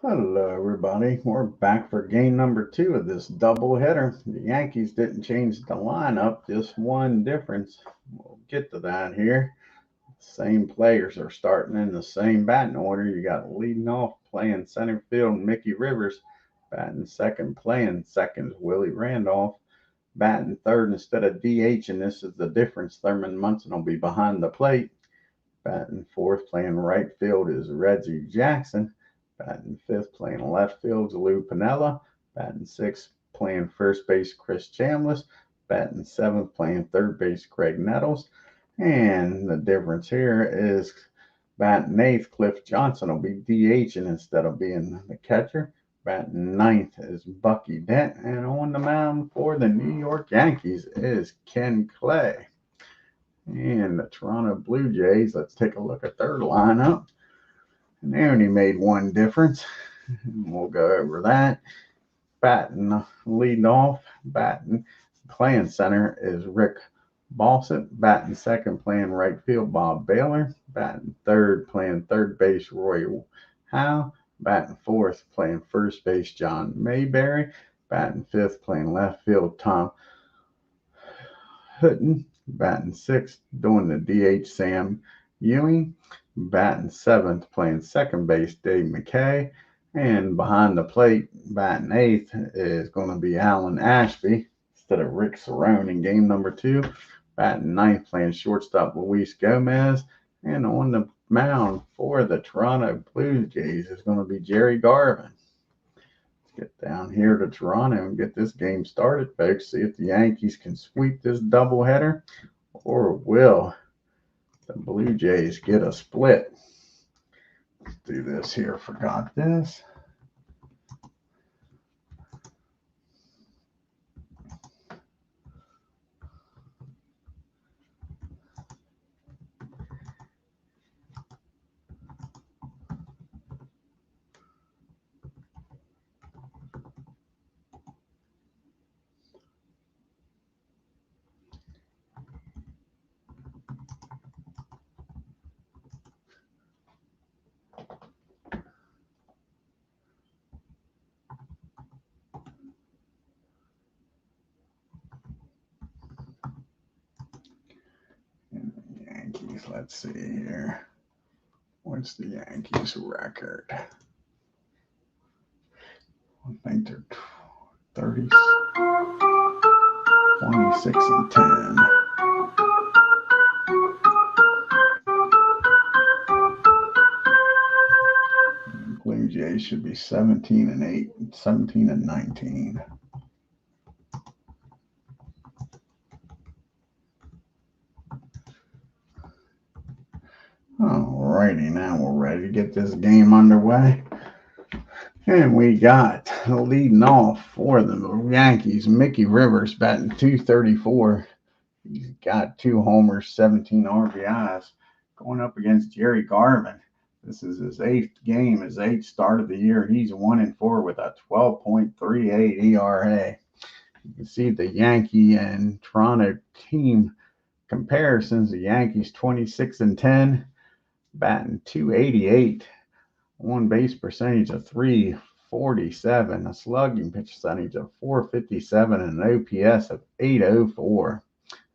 Hello, everybody. We're back for game number 2 of this doubleheader. The Yankees didn't change the lineup, just one difference. We'll get to that here. Same players are starting in the same batting order. You got leading off playing center field Mickey Rivers, batting second playing second Willie Randolph, batting third instead of DH, and this is the difference. Thurman Munson will be behind the plate. Batting fourth playing right field is Reggie Jackson. Batting fifth, playing left field, Lou Piniella. Batting sixth, playing first base, Chris Chambliss. Batting seventh, playing third base, Craig Nettles. And the difference here is batting eighth, Cliff Johnson will be DHing instead of being the catcher. Batting ninth is Bucky Dent. And on the mound for the New York Yankees is Ken Clay. And the Toronto Blue Jays, let's take a look at their lineup. And they only made one difference. We'll go over that. Batting leading off, batting playing center is Rick Balsett. Batting second, playing right field, Bob Baylor. Batting third, playing third base, Roy Howe. Batting fourth, playing first base, John Mayberry. Batting fifth, playing left field, Tom Hutton. Batting sixth, doing the DH, Sam Ewing. Batting seventh, playing second base, Dave McKay. And behind the plate, batting eighth is going to be Alan Ashby instead of Rick Cerrone in game number 2. Batting ninth, playing shortstop, Luis Gomez. And on the mound for the Toronto Blue Jays is going to be Jerry Garvin. Let's get down here to Toronto and get this game started, folks. See if the Yankees can sweep this doubleheader, or will the Blue Jays get a split. Let's do this here. Forgot this. Yankees, let's see here. What's the Yankees record? I think they're 30, 26 and 10. Blue Jays should be 17 and 8, 17 and 19. Alrighty, now we're ready to get this game underway. And we got leading off for the Yankees, Mickey Rivers batting .234. He's got 2 homers, 17 RBIs, going up against Jerry Garvin. This is his 8th game, his 8th start of the year. He's 1-4 with a 12.38 ERA. You can see the Yankee and Toronto team comparisons. The Yankees 26 and 10, batting .288, on base percentage of .347, a slugging percentage of .457, and an OPS of .804.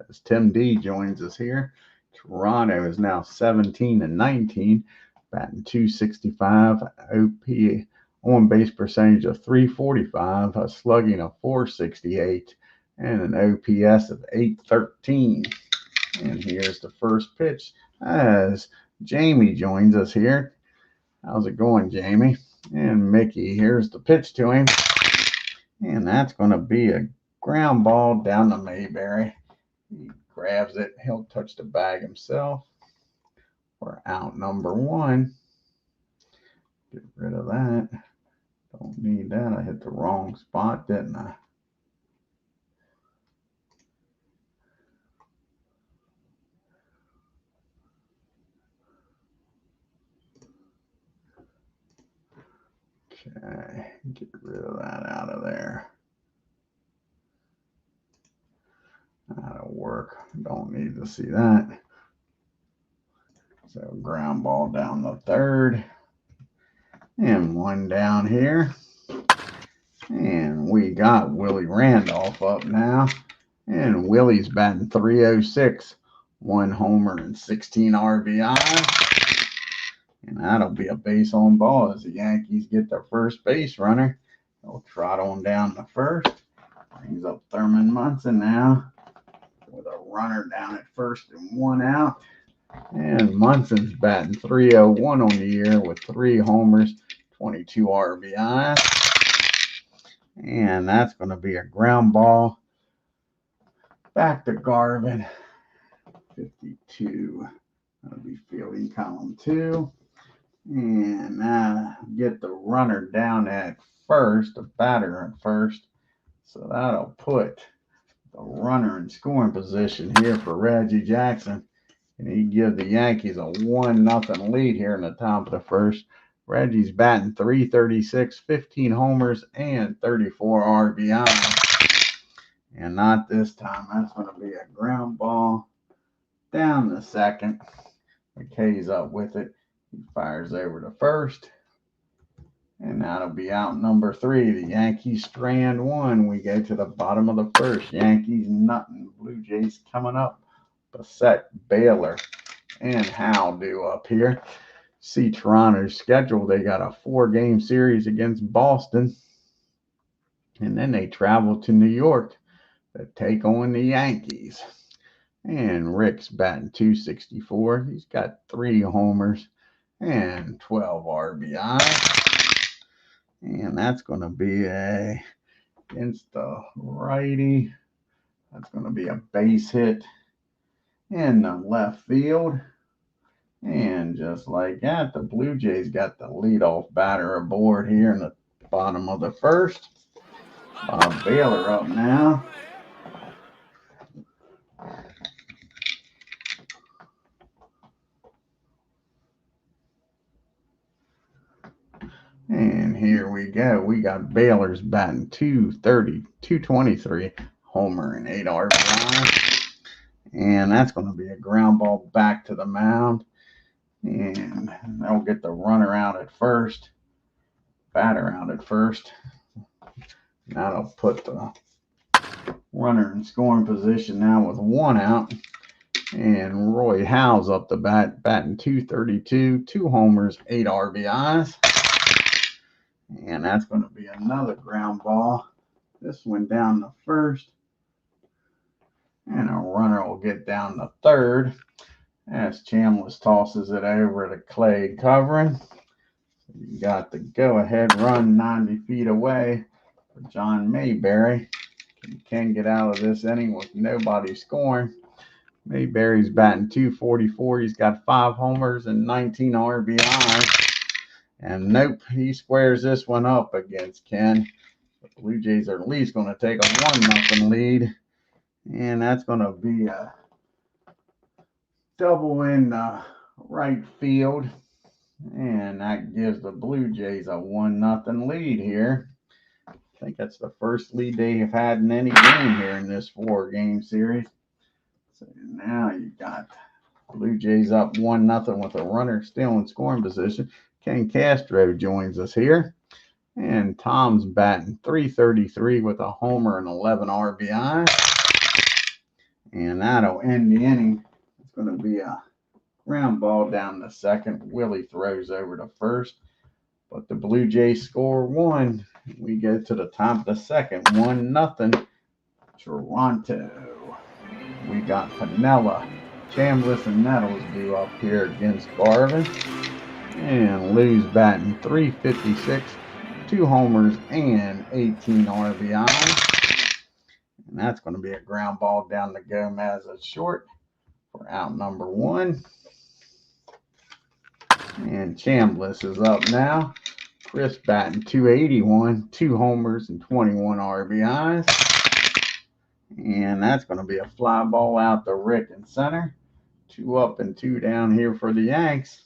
As Tim D joins us here, Toronto is now 17 and 19, batting .265, OP on base percentage of .345, a slugging of .468, and an OPS of .813. And here's the first pitch as Jamie joins us here. How's it going, Jamie? And Mickey, here's the pitch to him. And that's going to be a ground ball down to Mayberry. He grabs it. He'll touch the bag himself. We're out number 1. Get rid of that. Don't need that. I hit the wrong spot, didn't I? Okay, get rid of that out of there. That'll work. Don't need to see that. So ground ball down the third. And one down here. And we got Willie Randolph up now. And Willie's batting .306. 1 homer and 16 RBI. And that'll be a base on ball as the Yankees get their first base runner. They'll trot on down to first. Brings up Thurman Munson now with a runner down at first and 1 out. And Munson's batting .301 on the year with 3 homers, 22 RBI. And that's going to be a ground ball back to Garvin. 52. That'll be fielding column 2. And get the runner down at first, the batter at first. So that'll put the runner in scoring position here for Reggie Jackson. And he give the Yankees a 1-0 lead here in the top of the first. Reggie's batting .336, 15 homers, and 34 RBI. And not this time. That's going to be a ground ball down the second. McKay's up with it. He fires over to first. And that'll be out number 3. The Yankees strand 1. We go to the bottom of the first. Yankees nothing. Blue Jays coming up. Bassett, Baylor, and Howe do up here. See Toronto's schedule. They got a 4-game series against Boston. And then they travel to New York to take on the Yankees. And Rick's batting .264. He's got 3 homers and 12 RBI. And that's going to be against the righty. That's going to be a base hit in the left field. And just like that, the Blue Jays got the leadoff batter aboard here in the bottom of the first. Baylor up now. And here we go. We got Baylor's batting .230, .223, homer and 8 RBI. And that's going to be a ground ball back to the mound. And they'll get the runner out at first. Batter out at first. That'll put the runner in scoring position now with 1 out. And Roy Howe's up the bat, batting .232, 2 homers, 8 RBIs. And that's going to be another ground ball. This one down the first. And a runner will get down the third as Chambliss tosses it over to Clay covering. You got the go-ahead run 90 feet away for John Mayberry. He can get out of this inning with nobody scoring. Mayberry's batting .244. He's got 5 homers and 19 RBIs. And nope, he squares this one up against Ken. The Blue Jays are at least going to take a 1-0 lead. And that's going to be a double in right field. And that gives the Blue Jays a 1-0 lead here. I think that's the first lead they have had in any game here in this 4-game series. So now you got Blue Jays up 1-0 with a runner still in scoring position. Ken Castro joins us here. And Tom's batting .333 with a homer and 11 RBI. And that'll end the inning. It's going to be a ground ball down the second. Willie throws over to first. But the Blue Jays score 1. We go to the top of the second. 1-0 Toronto. We got Piniella, Chambliss, and Nettles due up here against Garvin. And Lou's batting .356, 2 homers, and 18 RBI. And that's going to be a ground ball down to Gomez at short for out number 1. And Chambliss is up now. Chris batting .281, 2 homers, and 21 RBIs. And that's going to be a fly ball out to Rick in center. 2 up and 2 down here for the Yanks.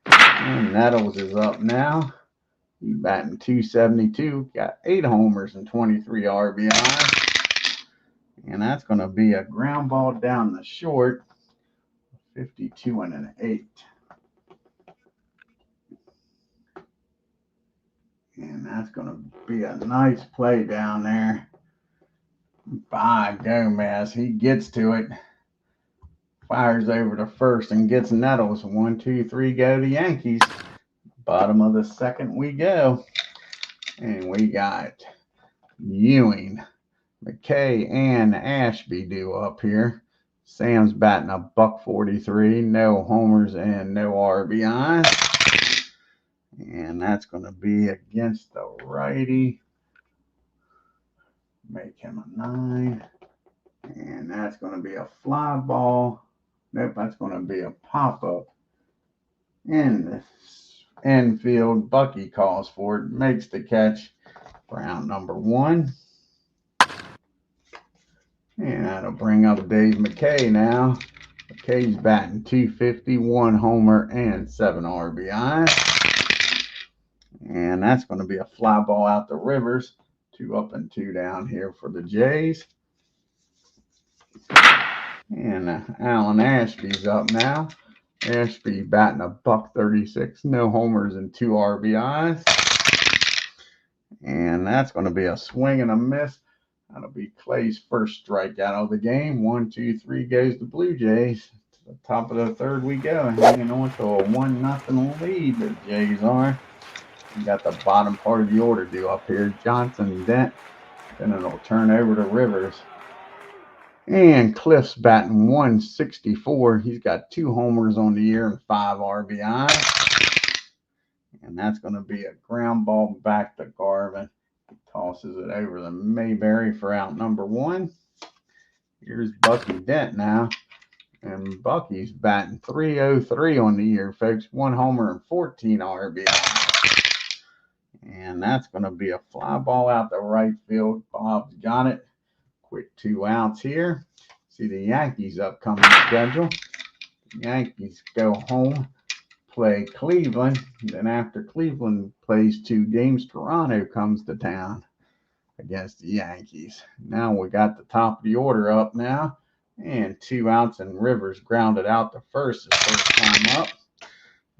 And Nettles is up now. He's batting .272. Got 8 homers and 23 RBIs. And that's going to be a ground ball down the short. 52 and an 8. that's going to be a nice play down there by Gomez. He gets to it, fires over to first, and gets Nettles. 1, 2, 3, go the Yankees. Bottom of the second we go. And we got Ewing, McKay, and Ashby due up here. Sam's batting a .143, no homers and no RBIs. And that's going to be against the righty. Make him a 9. And that's going to be a fly ball. Nope, that's going to be a pop-up in the infield. Bucky calls for it, makes the catch for out number 1. And that'll bring up Dave McKay now. McKay's batting .250, 1 homer and 7 RBIs. And that's going to be a fly ball out to Rivers. 2 up and 2 down here for the Jays. And Alan Ashby's up now. Ashby batting a .136, no homers and 2 RBIs. And that's going to be a swing and a miss. That'll be Clay's first strikeout of the game. 1, 2, 3 goes the Blue Jays. To the top of the third we go, hanging on to a 1-0 lead. The Jays are. We got the bottom part of the order due up here. Johnson, Dent. Then it'll turn over to Rivers. And Cliff's batting .164. He's got 2 homers on the year and 5 RBIs. And that's going to be a ground ball back to Garvin. He tosses it over to Mayberry for out number 1. Here's Bucky Dent now. And Bucky's batting .303 on the year, folks. 1 homer and 14 RBIs. And that's going to be a fly ball out to right field. Bob's got it. Quick 2 outs here. See the Yankees' upcoming schedule. The Yankees go home, play Cleveland. Then after Cleveland plays 2 games, Toronto comes to town against the Yankees. Now we got the top of the order up now. And 2 outs, and Rivers grounded out to first his first time up.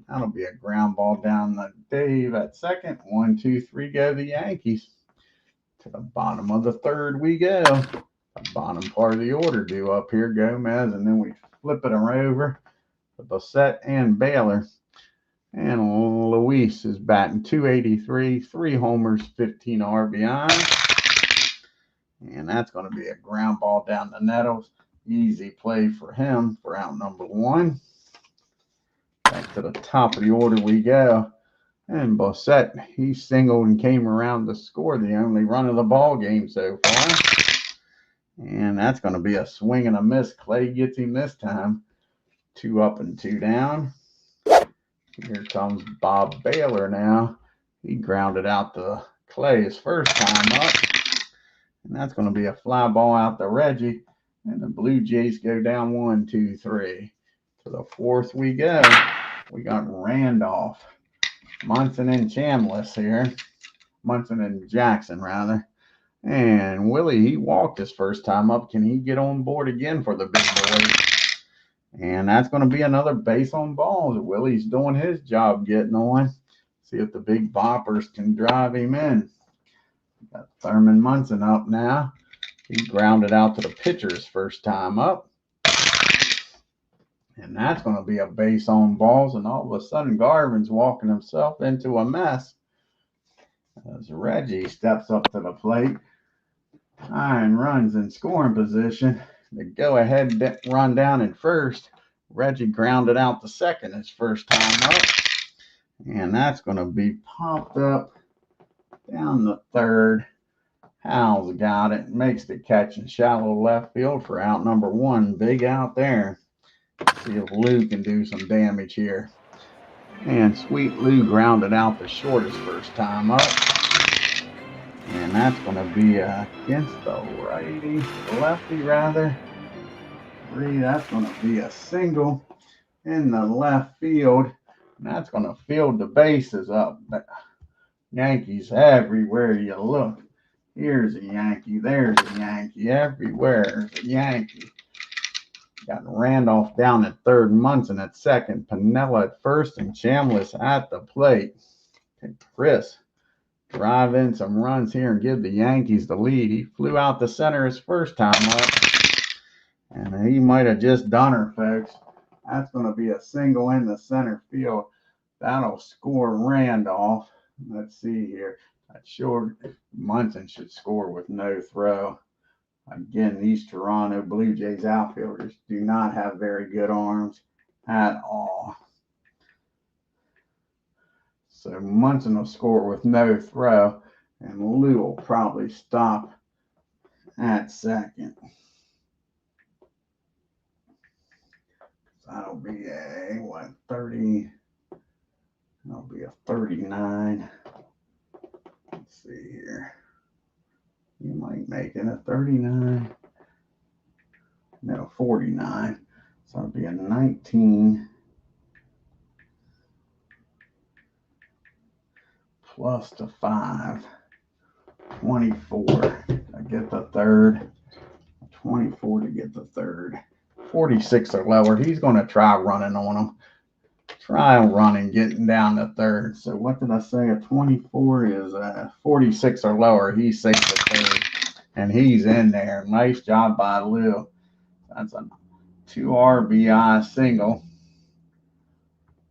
That'll be a ground ball down to Dave at second. 1, 2, 3 go the Yankees. To the bottom of the third we go. The bottom part of the order due up here, Gomez, and then we flip it over to Bassett and Baylor. And Luis is batting .283, 3 homers, 15 RBIs. And that's going to be a ground ball down to Nettles. Easy play for him for out number 1. Back to the top of the order we go. And Bassett, he singled and came around to score the only run of the ball game so far. And that's going to be a swing and a miss. Clay gets him this time. 2 up and 2 down. Here comes Bob Baylor now. He grounded out to Clay his first time up. And that's going to be a fly ball out to Reggie. And the Blue Jays go down 1, 2, 3. To the fourth we go. We got Randolph, Munson, and Chambliss here. Munson and Jackson, rather. And Willie, he walked his first time up. Can he get on board again for the big boys? And that's going to be another base on balls. Willie's doing his job getting on. See if the big boppers can drive him in. Got Thurman Munson up now. He grounded out to the pitcher's first time up. And that's going to be a base on balls. And all of a sudden, Garvin's walking himself into a mess. As Reggie steps up to the plate. Tying runs in scoring position. The go-ahead run down in first. Reggie grounded out to second his first time up. And that's going to be popped up down the third. Howell's got it. Makes the catch in shallow left field for out number 1. Big out there. See if Lou can do some damage here. And Sweet Lou grounded out the short his first time up. And that's going to be against the righty, lefty rather. That's going to be a single in the left field. And that's going to field the bases up. Yankees everywhere you look. Here's a Yankee. There's a Yankee. Everywhere is a Yankee. Got Randolph down at third, Munson at second, Piniella at first, and Chambliss at the plate. And Chris drive in some runs here and give the Yankees the lead. He flew out the center his first time up, and he might have just done her, folks. That's going to be a single in the center field. That'll score Randolph. Let's see here. That's sure Munson should score with no throw. Again, these Toronto Blue Jays outfielders do not have very good arms at all. So Munson will score with no throw, and Lou will probably stop at second. So that'll be a, 30? That'll be a 39. Let's see here. You might make it a 39. No, 49. So it'll be a 19 plus the 5. 24 to get the third. 24 to get the third. 46 or lower. He's going to try running on him. Try running, getting down to third. So what did I say? A 24 is a 46 or lower. He's safe at third. And he's in there. Nice job by Lou. That's a 2 RBI single.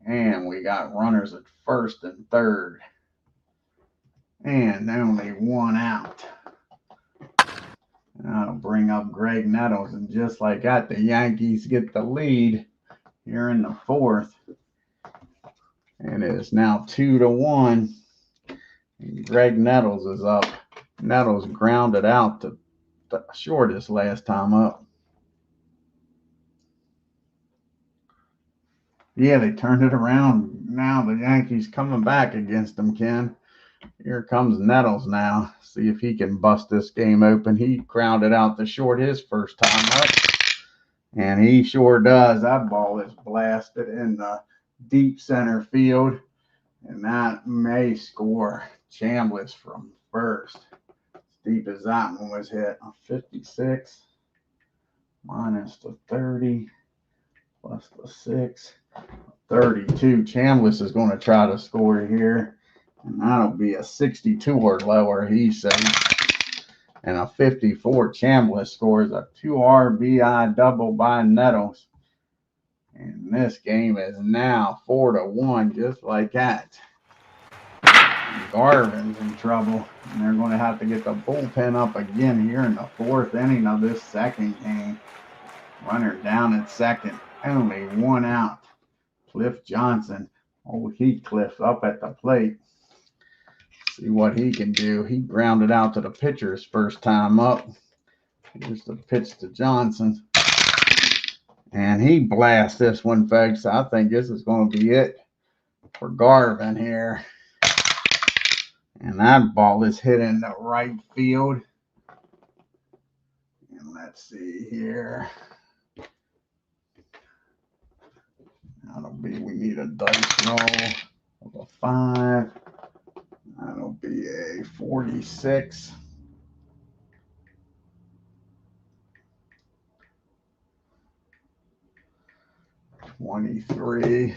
And we got runners at first and third. And only one out. That'll bring up Greg Nettles. And just like that, the Yankees get the lead here in the fourth. And it is now 2-1. And Greg Nettles is up. Nettles grounded out to the shortest last time up. Yeah, they turned it around. Now the Yankees coming back against them, Ken. Here comes Nettles now. See if he can bust this game open. He grounded out the short his first time up. And he sure does. That ball is blasted in the deep center field. And that may score Chambliss from first. As deep as that one was hit. A 56 minus the 30 plus the 6. 32. Chambliss is going to try to score here. And that'll be a 62 or lower, he's safe. And a 54. Chambliss scores a 2 RBI double by Nettles. And this game is now 4-1, just like that. Garvin's in trouble. And they're going to have to get the bullpen up again here in the fourth inning of this second game. Runner down at second. Only one out. Cliff Johnson. Old Heathcliff up at the plate. See what he can do. He grounded out to the pitcher his first time up. Here's the pitch to Johnson. And he blasts this one, folks. I think this is going to be it for Garvin here. And that ball is hit in the right field. And let's see here. That'll be, we need a dice roll of a 5. That'll be a 46. $23.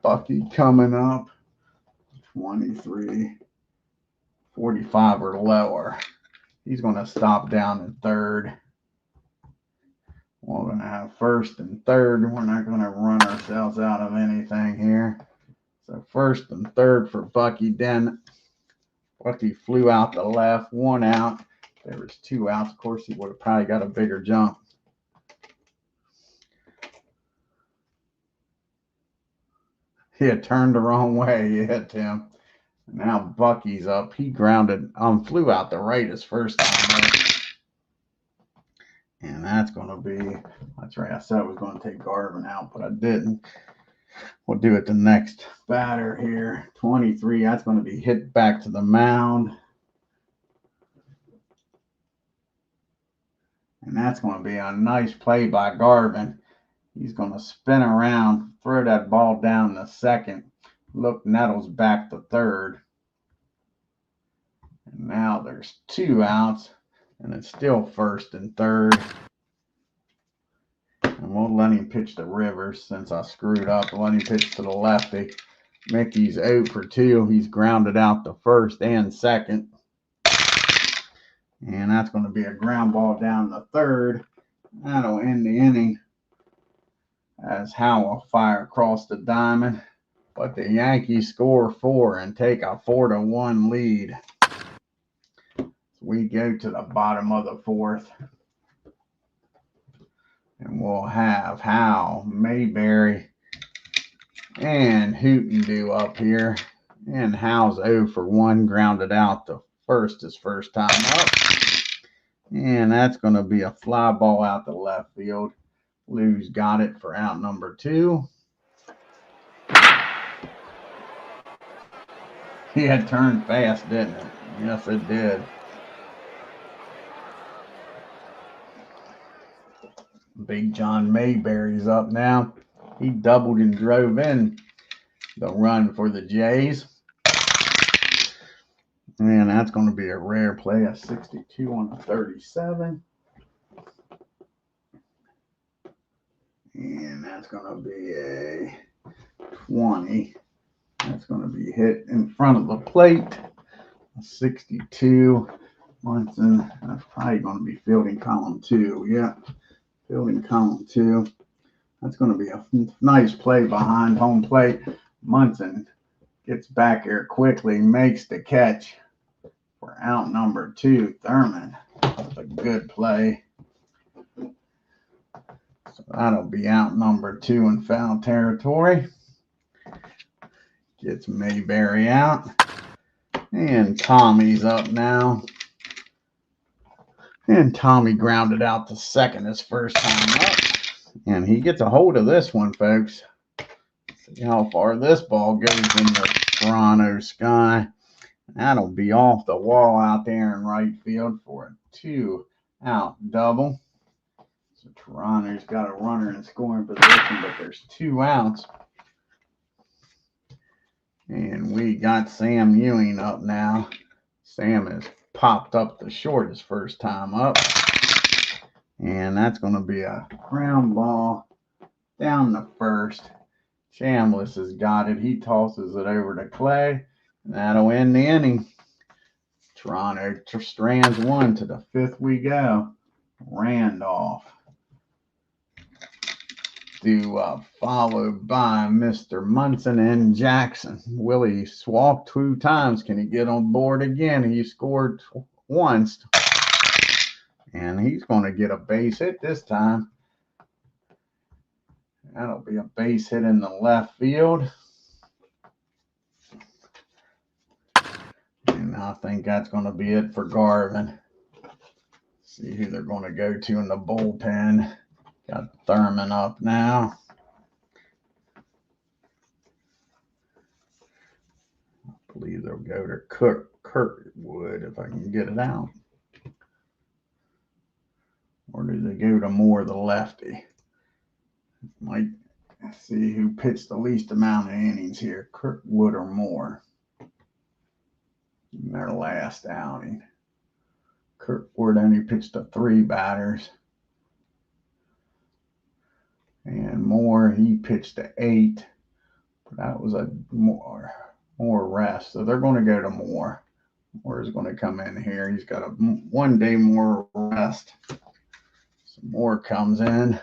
Bucky coming up. 23. 45 or lower. He's going to stop down in third. We're going to have first and third. We're not going to run ourselves out of anything here. So first and third for Bucky Dent. Bucky flew out the left, 1 out. There was 2 outs. Of course, he would have probably got a bigger jump. He had turned the wrong way. He hit him. Now Bucky's up. He grounded, flew out the right his first time up. And that's going to be, that's right. I said I was going to take Garvin out, but I didn't. We'll do it the next batter here. 23. That's going to be hit back to the mound. And that's going to be a nice play by Garvin. He's going to spin around, throw that ball down the second. Look, Nettles back to third. And now there's 2 outs. And it's still first and third. And we'll let him pitch to Rivers since I screwed up. We'll let him pitch to the lefty. Mickey's 0 for 2. He's grounded out the first and second. And that's going to be a ground ball down the third. That'll end the inning as Howell fire across the diamond. But the Yankees score 4 and take a 4-1 lead. We go to the bottom of the fourth. And we'll have Howell, Mayberry, and Hootendew up here. And Howell's 0 for 1, grounded out the first his first time up. And that's going to be a fly ball out to left field. Lou's got it for out number 2. He had turned fast, didn't it? Yes, it did. Big John Mayberry's up now. He doubled and drove in the run for the Jays. And that's going to be a rare play, a 62 on a 37. And that's going to be a 20. That's going to be hit in front of the plate. A 62. Munson, that's probably going to be fielding column 2. Yeah, fielding column 2. That's going to be a nice play behind home plate. Munson gets back here quickly, makes the catch for out number 2. Thurman. That's a good play. So that'll be out number 2 in foul territory. Gets Mayberry out. And Tommy's up now. And Tommy grounded out to second his first time up. And he gets a hold of this one, folks. See how far this ball goes in the Toronto sky. That'll be off the wall out there in right field for a 2-out double. So Toronto's got a runner in scoring position, but there's 2 outs. And we got Sam Ewing up now. Sam has popped up the short his first time up. And that's going to be a ground ball down the first. Chambliss has got it. He tosses it over to Clay. And that'll end the inning. Toronto strands 1 to the 5th we go. Randolph. Followed by Mr. Munson and Jackson. Willie walked 2 times. Can he get on board again? He scored once. And he's going to get a base hit this time. That'll be a base hit in the left field. And I think that's going to be it for Garvin. See who they're going to go to in the bullpen. Got Thurman up now. I believe they'll go to Kirkwood if I can get it out. Or do they go to Moore, the lefty? Might see who pitched the least amount of innings here, Kirkwood or Moore. In their last outing. Kirkwood only pitched to 3 batters. And Moore, he pitched to 8. But that was a more rest. So they're going to go to Moore. Moore is going to come in here. He's got a 1 day more rest. So Moore comes in.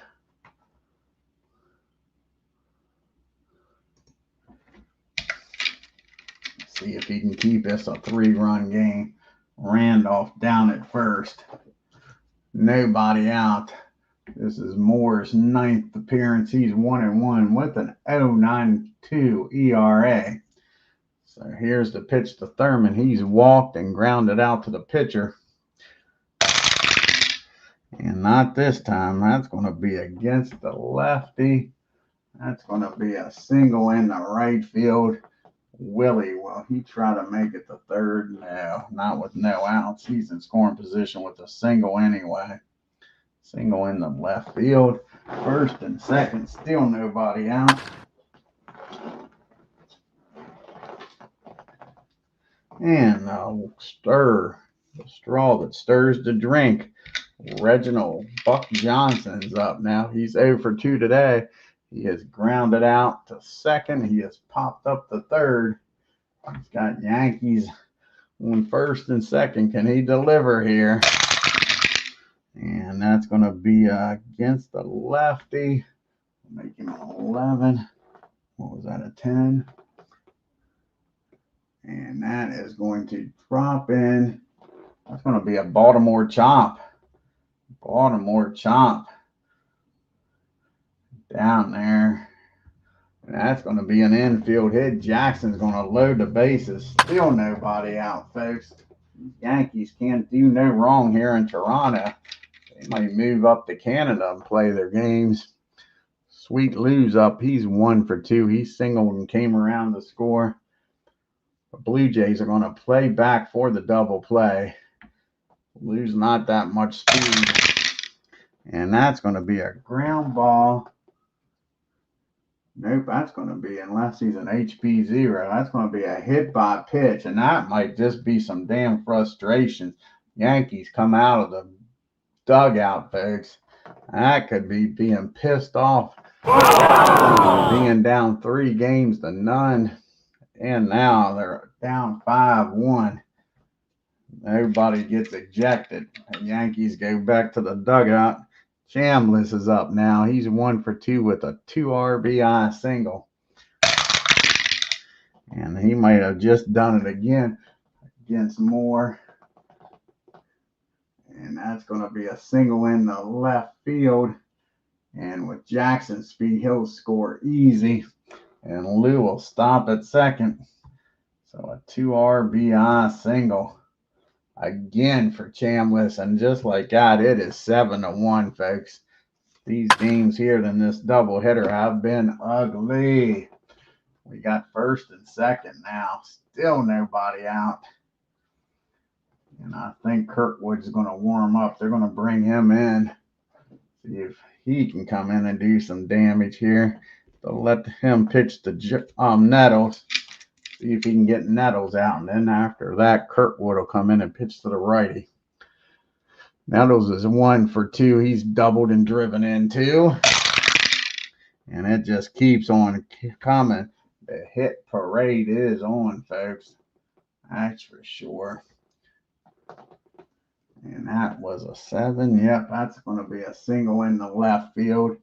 See if he can keep this a 3-run game. Randolph down at first. Nobody out. This is Moore's 9th appearance. He's 1-1 with an 0.92 ERA. So here's the pitch to Thurman. He's walked and grounded out to the pitcher. And not this time. That's going to be against the lefty. That's going to be a single in the right field. Willie, will he try to make it the third? No, not with no outs. He's in scoring position with a single anyway. Single in the left field. First and second, still nobody out. And the straw that stirs the drink. Reginald Buck Johnson's up now. He's 0 for 2 today. He is grounded out to second. He has popped up to third. He's got Yankees on first and second. Can he deliver here? And that's going to be against the lefty. Make him an 11. What was that, a 10? And that is going to drop in. That's going to be a Baltimore chop. Baltimore chop. Down there. And that's going to be an infield hit. Jackson's going to load the bases. Still nobody out, folks. Yankees can't do no wrong here in Toronto. They might move up to Canada and play their games. Sweet Lou's up. He's 1 for 2. He singled and came around to score. The Blue Jays are going to play back for the double play. Lou's not that much speed. And that's going to be a ground ball. Nope, that's going to be, unless he's an HP 0, that's going to be a hit by pitch. And that might just be some damn frustration. Yankees come out of the dugout, folks. That could be being pissed off. Being down 3 games to none. And now they're down 5-1. Nobody gets ejected. The Yankees go back to the dugout. Chambliss is up now. He's 1 for 2 with a 2 RBI single. And he might have just done it again against Moore. And that's going to be a single in the left field. And with Jackson's speed, he'll score easy. And Lou will stop at second. So a 2 RBI single. Again for Chambliss, and just like that, it is 7-1, folks. These games here in this doubleheader have been ugly. We got first and second now. Still nobody out. And I think Kirkwood's going to warm up. They're going to bring him in. See if he can come in and do some damage here. They'll let him pitch to Nettles. See if he can get Nettles out. And then after that, Kirkwood will come in and pitch to the righty. Nettles is 1 for 2. He's doubled and driven in too. And it just keeps on coming. The hit parade is on, folks. That's for sure. And that was a 7. Yep, that's going to be a single in the left field.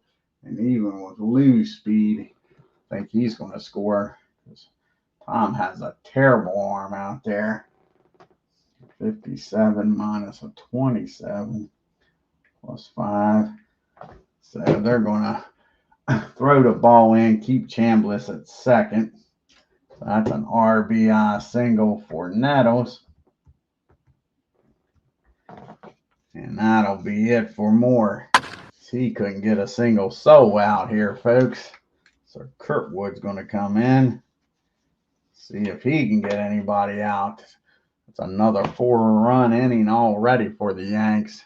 And even with Lou's speed, I think he's going to score. Tom has a terrible arm out there. 57 minus a 27 plus 5. So they're going to throw the ball in, keep Chambliss at second. So that's an RBI single for Nettles. And that'll be it for Moore. He couldn't get a single soul out here, folks. So Kirkwood's going to come in. See if he can get anybody out. It's another 4-run inning already for the Yanks.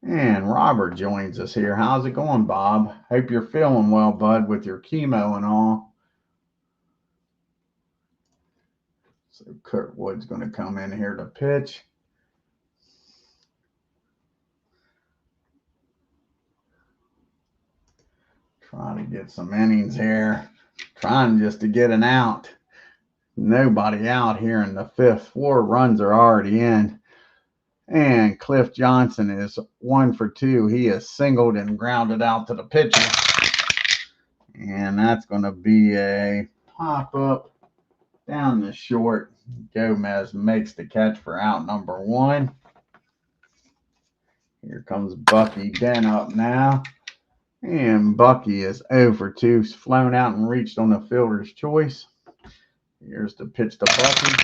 And Robert joins us here. How's it going, Bob? Hope you're feeling well, bud, with your chemo and all. So Kirkwood's going to come in here to pitch. Trying to get some innings here. Trying just to get an out. Nobody out here in the 5th. 4 runs are already in. And Cliff Johnson is 1 for 2. He is singled and grounded out to the pitcher. And that's going to be a pop-up down the short. Gomez makes the catch for out number 1. Here comes Bucky Dent up now. And Bucky is 0 for 2. He's flown out and reached on the fielder's choice. Here's the pitch to Bucky.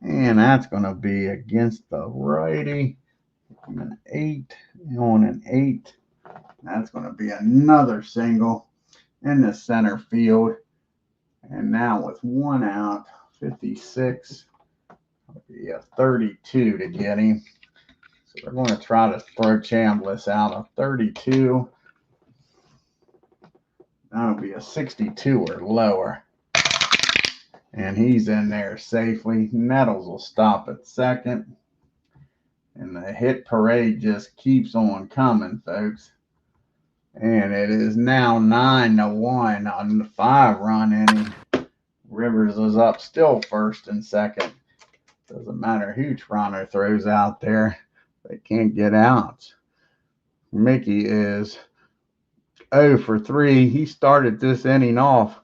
And that's going to be against the righty. An 8 on an 8. That's going to be another single in the center field. And now with 1 out, 56. That'll be a 32 to get him. So they're going to try to throw Chambliss out of 32. That'll be a 62 or lower. And he's in there safely. Nettles will stop at second. And the hit parade just keeps on coming, folks. And it is now 9-1 on the 5-run inning. Rivers is up still first and second. Doesn't matter who Toronto throws out there. They can't get out. Mickey is 0 for 3. He started this inning off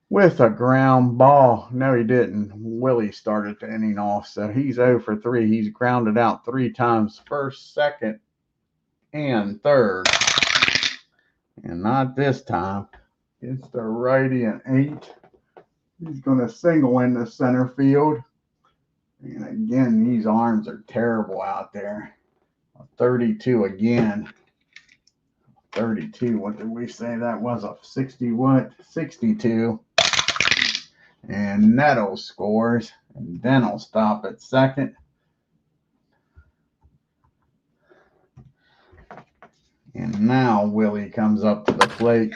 with a ground ball. No, he didn't. Willie started the inning off, so he's 0 for 3. He's grounded out 3 times, first, second, and third. And not this time. It's the righty and 8. He's going to single in the center field. And again, these arms are terrible out there. 32 again. 32. What did we say that was? A 60 what? 62. And Nettles scores. And then I'll stop at second. And now Willie comes up to the plate.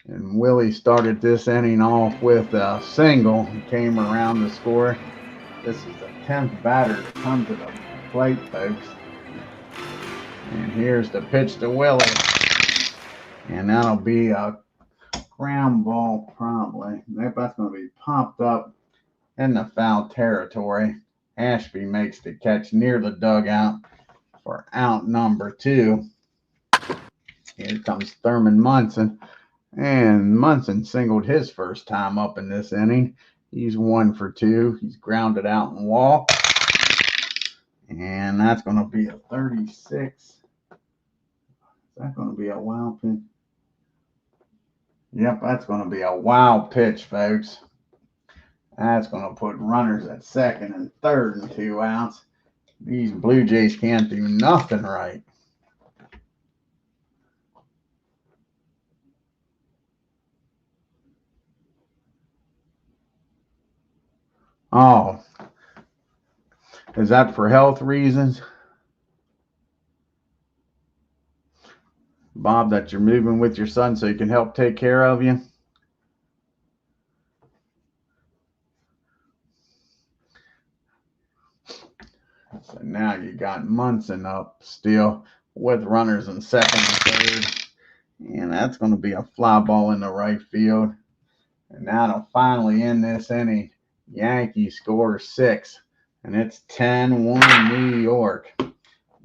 And Willie started this inning off with a single. He came around to score. This is the 10th batter to come to the plate, folks. And here's the pitch to Willie. And that'll be a ground ball probably. That's going to be popped up in the foul territory. Ashby makes the catch near the dugout for out number 2. Here comes Thurman Munson. And Munson singled his first time up in this inning. He's 1 for 2. He's grounded out and walked. And that's going to be a 36. Is that going to be a wild pitch? Yep, that's going to be a wild pitch, folks. That's going to put runners at second and third and 2 outs. These Blue Jays can't do nothing right. Oh, is that for health reasons? Bob, that you're moving with your son so he can help take care of you? So now you got Munson up still with runners in second and third. And that's going to be a fly ball in the right field. And now to finally end this inning, Yankees score 6. And it's 10-1 New York.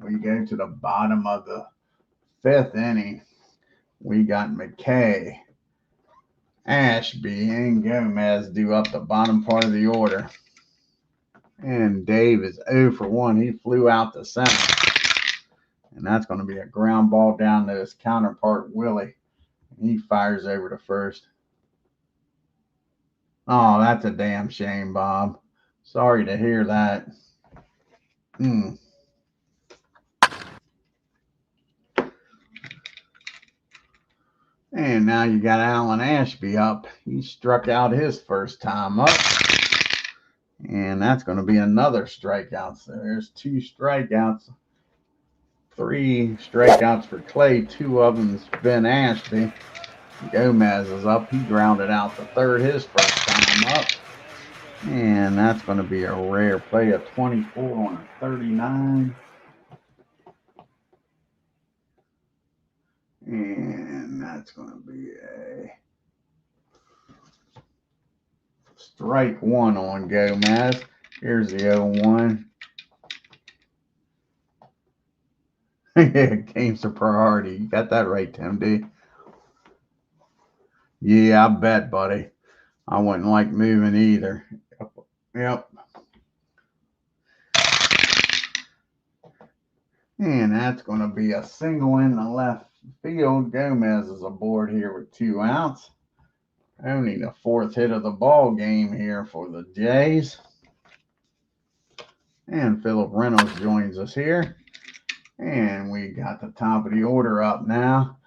We go to the bottom of the 5th inning. We got McKay, Ashby, and Gomez due up the bottom part of the order. And Dave is 0 for 1. He flew out the center. And that's going to be a ground ball down to his counterpart, Willie. He fires over to first. Oh, that's a damn shame, Bob. Sorry to hear that. And now you got Alan Ashby up. He struck out his first time up. And that's going to be another strikeout. So there's 2 strikeouts. 3 strikeouts for Clay. 2 of them's been Ashby. Gomez is up. He grounded out the third his first time up. And that's going to be a rare play, a 24 on a 39. And that's going to be a strike 1 on Gomez. Here's the 0-1. Game's a priority. You got that right, Tim D. Yeah, I bet, buddy. I wouldn't like moving either. Yep. And that's going to be a single in the left field. Gomez is aboard here with 2 outs. Only the 4th hit of the ball game here for the Jays. And Philip Reynolds joins us here. And we got the top of the order up now.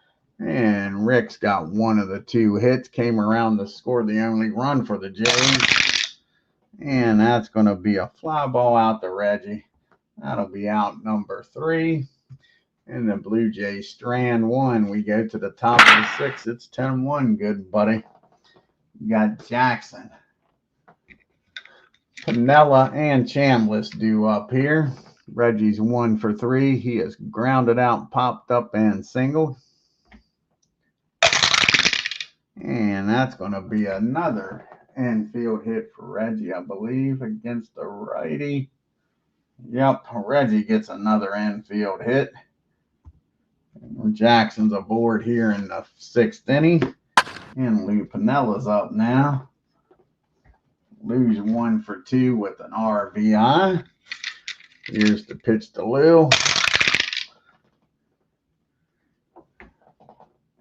And Rick's got 1 of the 2 hits. Came around to score the only run for the Jays. And that's going to be a fly ball out to Reggie. That'll be out number 3. And the Blue Jays strand 1. We go to the top of the 6th. It's 10-1. Good, buddy. You got Jackson, Piniella, and Chambliss due up here. Reggie's 1 for 3. He is grounded out, popped up, and singled. And that's going to be another infield hit for Reggie, I believe, against the righty. Yep, Reggie gets another infield hit. Jackson's aboard here in the 6th inning. And Lou Pinella's up now. Lou's 1 for 2 with an RBI. Here's the pitch to Lou.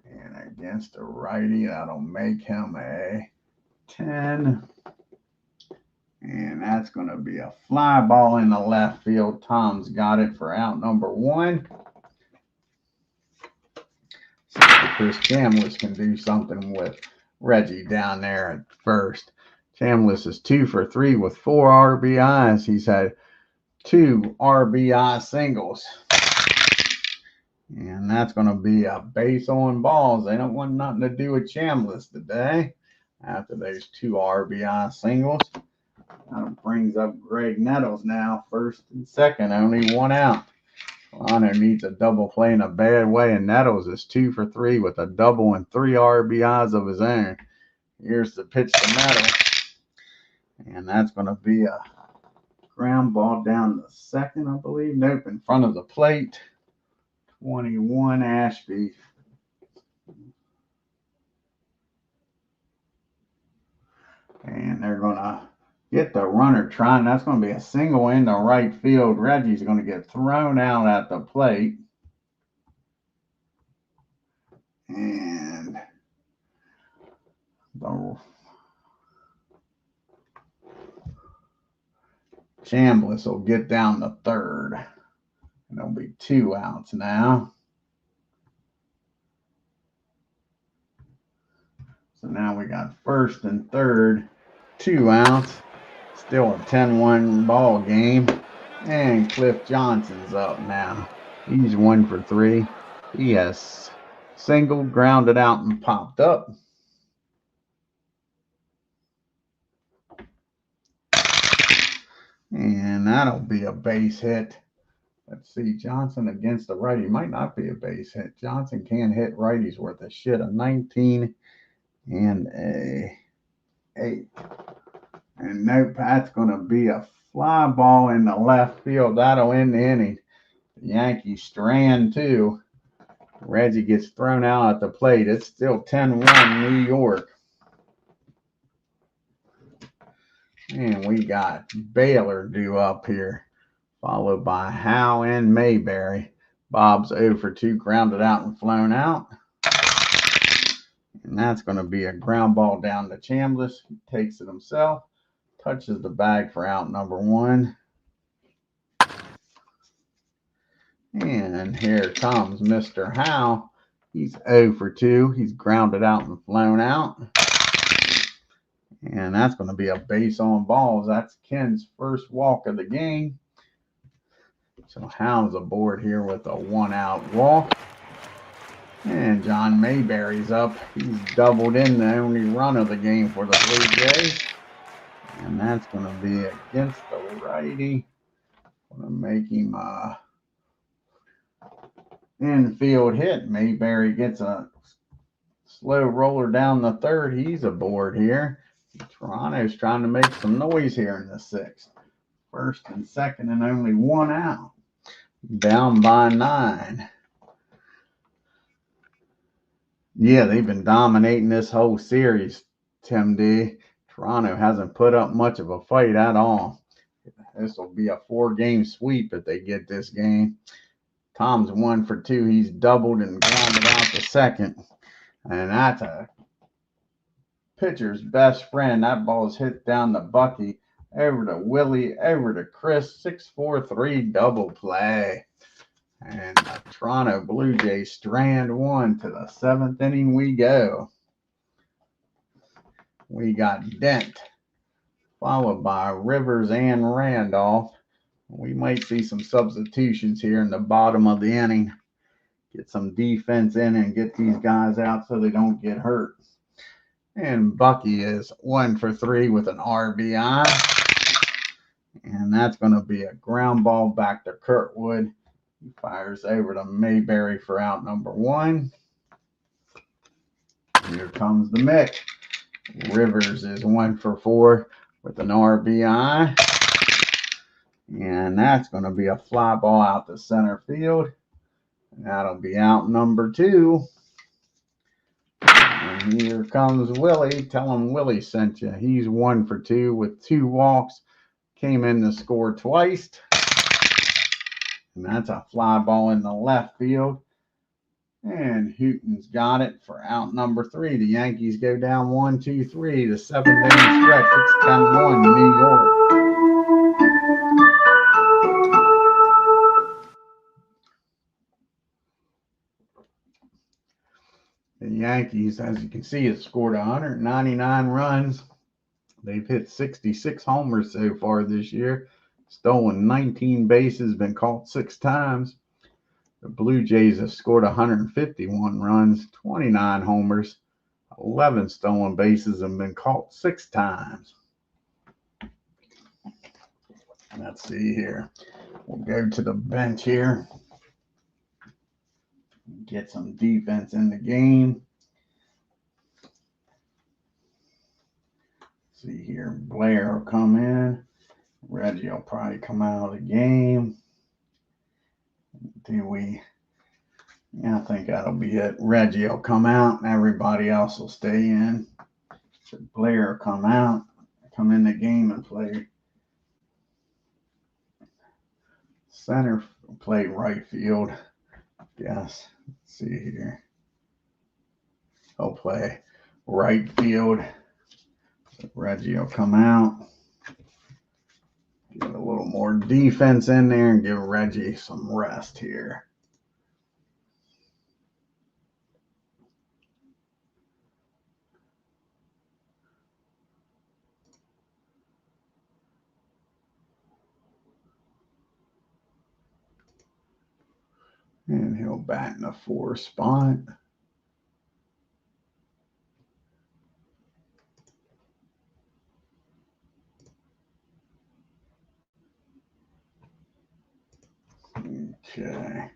And against the righty, that'll make him a 10. And that's going to be a fly ball in the left field. Tom's got it for out number 1. See if Chris Chambliss can do something with Reggie down there at first. Chambliss is 2 for 3 with 4 RBIs. He's had 2 RBI singles. And that's going to be a base on balls. They don't want nothing to do with Chambliss today after those 2 RBI singles. That brings up Greg Nettles now, 1st and 2nd, only 1 out. Toronto needs a double play in a bad way, and Nettles is 2 for 3 with a double and 3 RBIs of his own. Here's the pitch to Nettles. And that's going to be a ground ball down the 2nd, I believe. Nope, in front of the plate. 21, Ashby. And they're going to get the runner trying. That's going to be a single into right field. Reggie's going to get thrown out at the plate. And the Chambliss will get down to 3rd. And there'll be 2 outs now. So now we got 1st and 3rd, 2 outs. Still a 10-1 ball game. And Cliff Johnson's up now. He's 1 for 3. He has singled, grounded out, and popped up. And that'll be a base hit. Let's see, Johnson against the righty. Might not be a base hit. Johnson can hit righties worth a shit. A 19 and a 8. And nope, that's going to be a fly ball in the left field. That'll end the inning. The Yankees strand 2. Reggie gets thrown out at the plate. It's still 10-1 New York. And we got Baylor due up here, followed by Howe and Mayberry. Bob's 0 for 2, grounded out and flown out. And that's going to be a ground ball down to Chambliss. He takes it himself, touches the bag for out number 1. And here comes Mr. Howe. He's 0 for 2. He's grounded out and flown out. And that's going to be a base on balls. That's Ken's first walk of the game. So Howe's aboard here with a 1-out walk. And John Mayberry's up. He's doubled in the only run of the game for the Blue Jays. And that's going to be against the righty. Going to make him a infield hit. Mayberry gets a slow roller down the 3rd. He's aboard here. Toronto's trying to make some noise here in the 6th. 1st and 2nd and only 1 out. Down by 9. Yeah, they've been dominating this whole series, Tim D. Toronto hasn't put up much of a fight at all. This will be a 4-game sweep if they get this game. Tom's 1 for 2. He's doubled and grounded out the 2nd. And that's a pitcher's best friend. That ball's hit down to Bucky, over to Willie, over to Chris. 6-4-3 double play. And the Toronto Blue Jays strand 1 to the 7th inning we go. We got Dent, followed by Rivers and Randolph. We might see some substitutions here in the bottom of the inning. Get some defense in and get these guys out so they don't get hurt. And Bucky is 1 for 3 with an RBI. And that's going to be a ground ball back to Kurtwood. He fires over to Mayberry for out number 1. Here comes the Mick. Rivers is 1 for 4 with an RBI. And that's going to be a fly ball out to center field. And that'll be out number 2. And here comes Willie. Tell him Willie sent you. He's 1 for 2 with 2 walks. Came in to score twice. And that's a fly ball in the left field. And Hooten's got it for out number 3. The Yankees go down 1, 2, 3. The 7th inning stretch. It's 10-1 New York. The Yankees, as you can see, have scored 199 runs. They've hit 66 homers so far this year. Stolen 19 bases, been caught 6 times. The Blue Jays have scored 151 runs, 29 homers, 11 stolen bases, and been caught 6 times. Let's see here. We'll go to the bench here. Get some defense in the game. See here, Blair will come in. Reggie will probably come out of the game. I think that'll be it. Reggie will come out and everybody else will stay in. So Blair will come out, come in the game and play center, play right field. Yes, let's see here. He'll play right field. So Reggie will come out. Get a little more defense in there and give Reggie some rest here. And he'll bat in the 4 spot. Okay.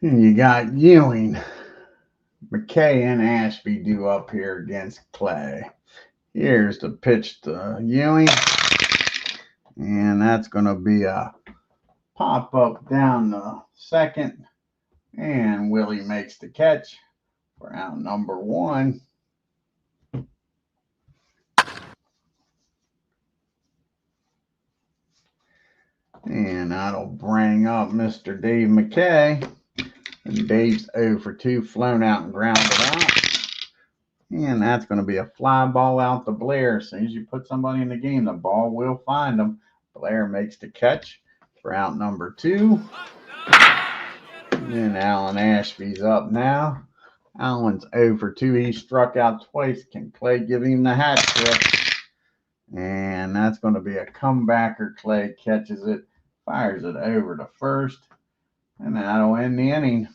And you got Ewing, McKay, and Ashby due up here against Clay. Here's the pitch to Ewing. And that's going to be a pop up down the second. And Willie makes the catch for out number 1. And that'll bring up Mr. Dave McKay. And Dave's 0 for 2, flown out and grounded out. And that's going to be a fly ball out to Blair. As soon as you put somebody in the game, the ball will find them. Blair makes the catch for out number 2. And Alan Ashby's up now. Alan's 0 for 2. He struck out twice. Can Clay give him the hat trick? And that's going to be a comebacker. Clay catches it, fires it over to first. And that'll end the inning.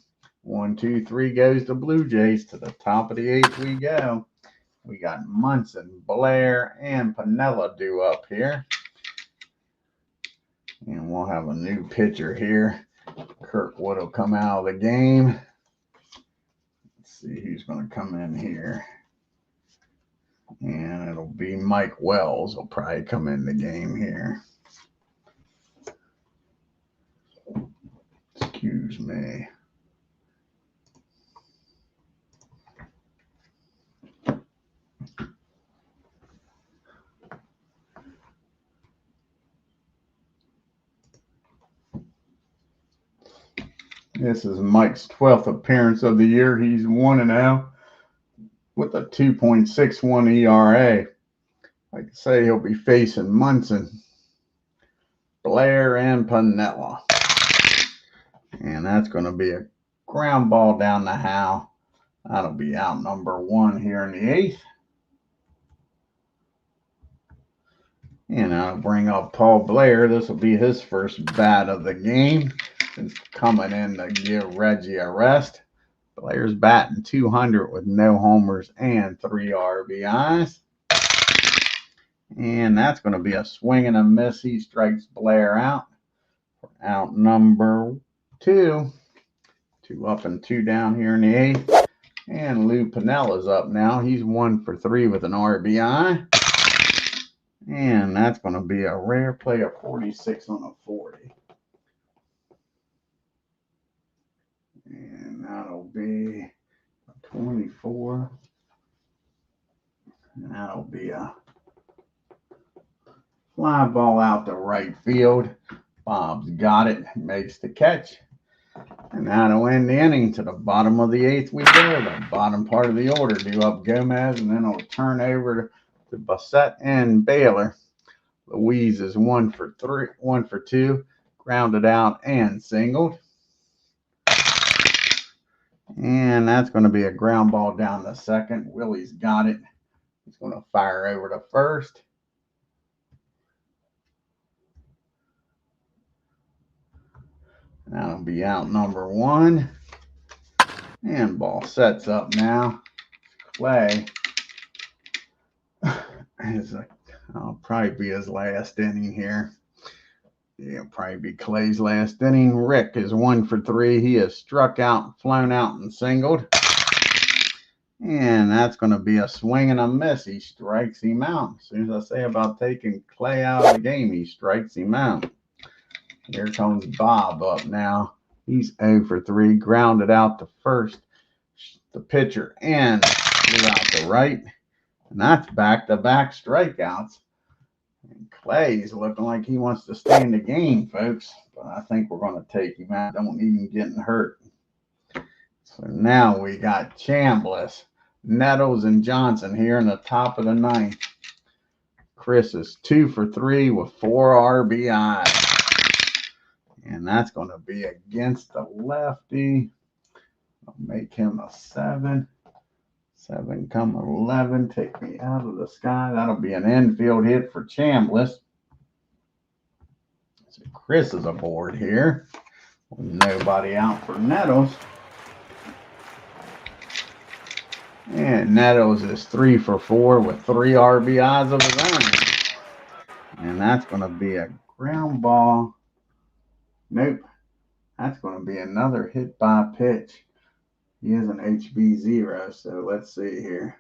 1, 2, 3 goes the Blue Jays. To the top of the 8th we go. We got Munson, Blair, and Piniella due up here. And we'll have a new pitcher here. Kirkwood will come out of the game. Let's see who's going to come in here. And it'll be Mike Wells will probably come in the game here. Excuse me. This is Mike's 12th appearance of the year. He's 1-0 with a 2.61 ERA. Like I say, he'll be facing Munson, Blair, and Piniella. And that's going to be a ground ball down the Howe. That'll be out number 1 here in the 8th. And I'll bring up Paul Blair. This will be his first bat of the game. It's coming in to give Reggie a rest. Blair's batting 200 with no homers and 3 RBIs. And that's going to be a swing and a miss. He strikes Blair out. Out number 2. 2 up and 2 down here in the 8th. And Lou Pinella's up now. He's 1 for 3 with an RBI. And that's going to be a rare play of 46 on a 40. And that'll be 24. And that'll be a fly ball out to right field. Bob's got it, makes the catch. And that'll end the inning. To the bottom of the 8th we go. The bottom part of the order. Do up Gomez, and then it'll turn over to Bassett and Baylor. Louise is 1 for 2, grounded out and singled. And that's going to be a ground ball down the second. Willie's got it. He's going to fire over to first. That'll be out number 1. And ball sets up now. Clay is I'll probably be his last inning here. Yeah, it'll probably be Clay's last inning. Rick is 1 for 3. He has struck out, flown out, and singled. And that's going to be a swing and a miss. He strikes him out. As soon as I say about taking Clay out of the game, he strikes him out. Here comes Bob up now. He's 0 for 3, grounded out to first. The pitcher and flew out to right. And that's back-to-back strikeouts. And Clay's looking like he wants to stay in the game, folks. But I think we're going to take him out. Don't need him getting hurt. So now we got Chambliss, Nettles, and Johnson here in the top of the 9th. Chris is 2 for 3 with 4 RBIs. And that's going to be against the lefty. I'll make him a 7. 7 come 11. Take me out of the sky. That'll be an infield hit for Chambliss. So Chris is aboard here. Nobody out for Nettles. And Nettles is 3 for 4 with 3 RBIs of his own. And that's going to be a ground ball. Nope. That's going to be another hit by pitch. He is an HB0, so let's see here.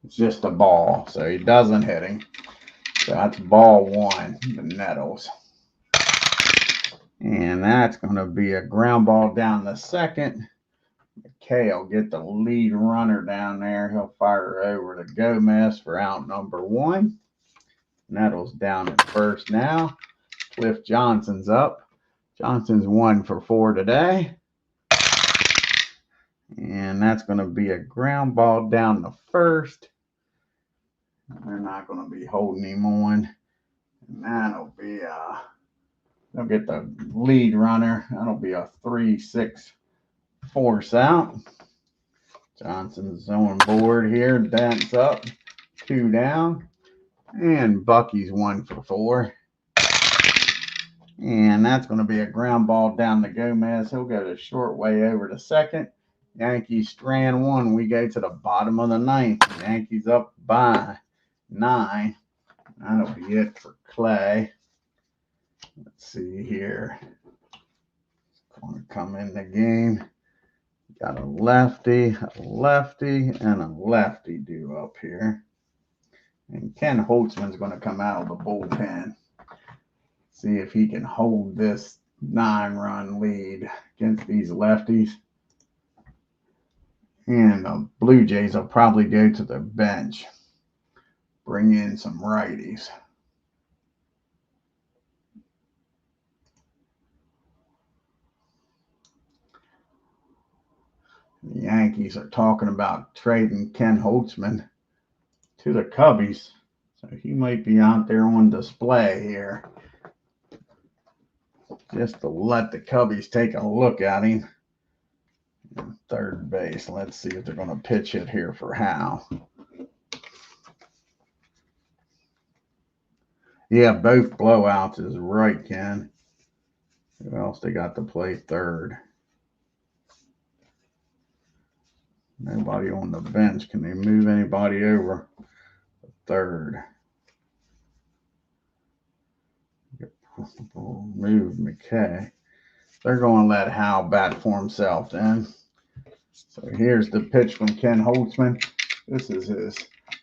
It's just a ball, so he doesn't hit him. So that's ball 1, the Nettles. And that's going to be a ground ball down the second. McKay will get the lead runner down there. He'll fire over to Gomez for out number 1. Nettles down at first now. Cliff Johnson's up. Johnson's 1 for 4 today. And that's going to be a ground ball down the first. They're not going to be holding him on. And that'll be they'll get the lead runner. That'll be a 3-6 force out. Johnson's on board here. Dance up. 2 down. And Bucky's 1 for 4. And that's going to be a ground ball down to Gomez. He'll go the short way over to second. Yankees strand 1. We go to the bottom of the 9th. Yankees up by 9. That'll be it for Clay. Let's see here. Going to come in the game. Got a lefty, and a lefty due up here. And Ken Holtzman's going to come out of the bullpen. See if he can hold this 9-run lead against these lefties. And the Blue Jays will probably go to the bench. Bring in some righties. The Yankees are talking about trading Ken Holtzman to the Cubbies. So he might be out there on display here. Just to let the Cubbies take a look at him. Third base. Let's see if they're going to pitch it here for Hal. Yeah, both blowouts is right, Ken. Who else they got to play third? Nobody on the bench. Can they move anybody over third? Move McKay. They're going to let Hal bat for himself then. So here's the pitch from Ken Holtzman. This is his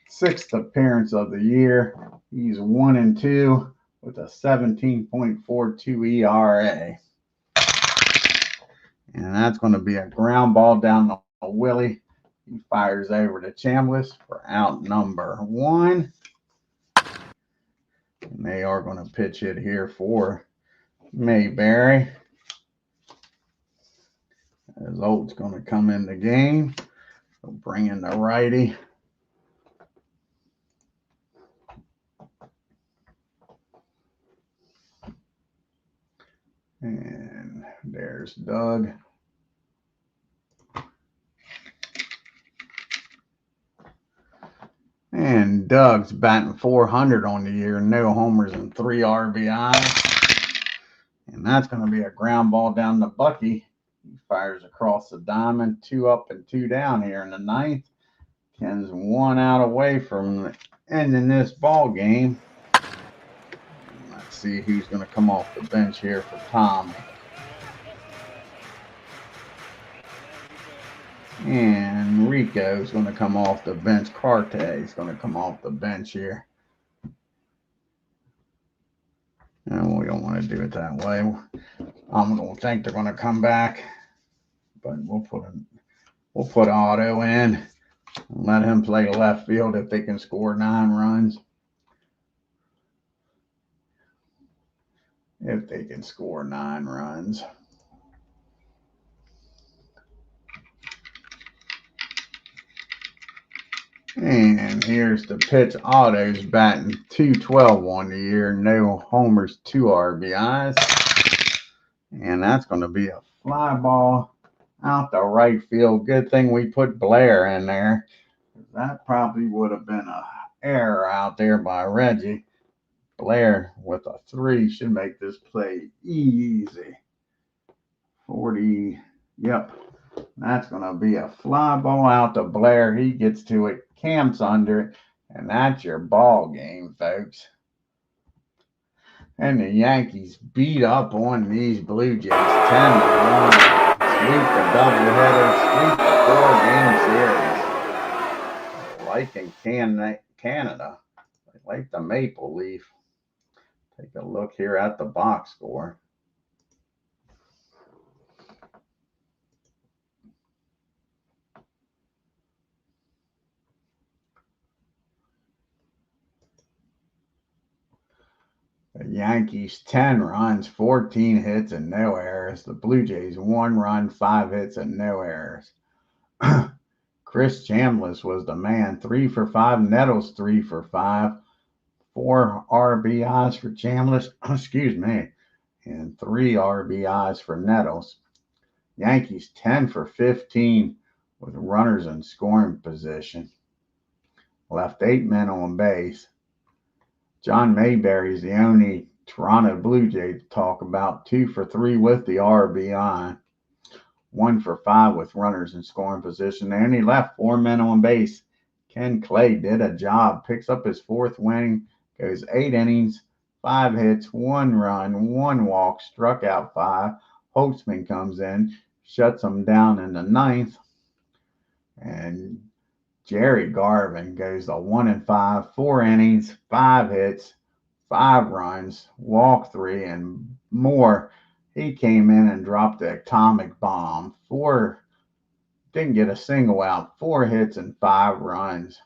6th appearance of the year. He's 1-2 with a 17.42 ERA. And that's going to be a ground ball down to Willie. He fires over to Chambliss for out number 1. And they are going to pitch it here for Mayberry. As Olt's going to come in the game. He'll bring in the righty. And there's Doug. And Doug's batting .400 on the year. No homers and 3 RBIs. And that's going to be a ground ball down to Bucky. He fires across the diamond. 2 up and 2 down here in the 9th. Ken's 1 out away from ending this ball game. Let's see who's going to come off the bench here for Tom. And Rico's going to come off the bench. Carte's going to come off the bench here. And we don't want to do it that way. I'm going to think they're going to come back. But we'll put Otto in and let him play left field if they can score 9 runs. If they can score 9 runs. And here's the pitch. Otto's batting .212 on the year. No homers, 2 RBIs. And that's going to be a fly ball out the right field. Good thing we put Blair in there. That probably would have been an error out there by Reggie. Blair with a 3 should make this play easy. 40. Yep. That's going to be a fly ball out to Blair. He gets to it, camps under it, and that's your ball game, folks. And the Yankees beat up on these Blue Jays 10-1. Sweep the doubleheader, sweep the 4-game series. Like in Canada, like the Maple Leaf. Take a look here at the box score. The Yankees 10 runs, 14 hits, and no errors. The Blue Jays 1 run, 5 hits, and no errors. Chris Chambliss was the man. 3 for 5. Nettles 3 for 5. 4 RBIs for Chambliss. Excuse me. And 3 RBIs for Nettles. Yankees 10 for 15 with runners in scoring position. Left 8 men on base. John Mayberry is the only Toronto Blue Jay to talk about. 2 for 3 with the RBI. 1 for 5 with runners in scoring position. And he left 4 men on base. Ken Clay did a job. Picks up his 4th win. Goes 8 innings, 5 hits, 1 run, 1 walk. Struck out 5. Holtzman comes in. Shuts them down in the 9th. And Jerry Garvin goes to 1-5, 4 innings, 5 hits, 5 runs, walk 3, and more. He came in and dropped the atomic bomb. Didn't get a single out, 4 hits and 5 runs.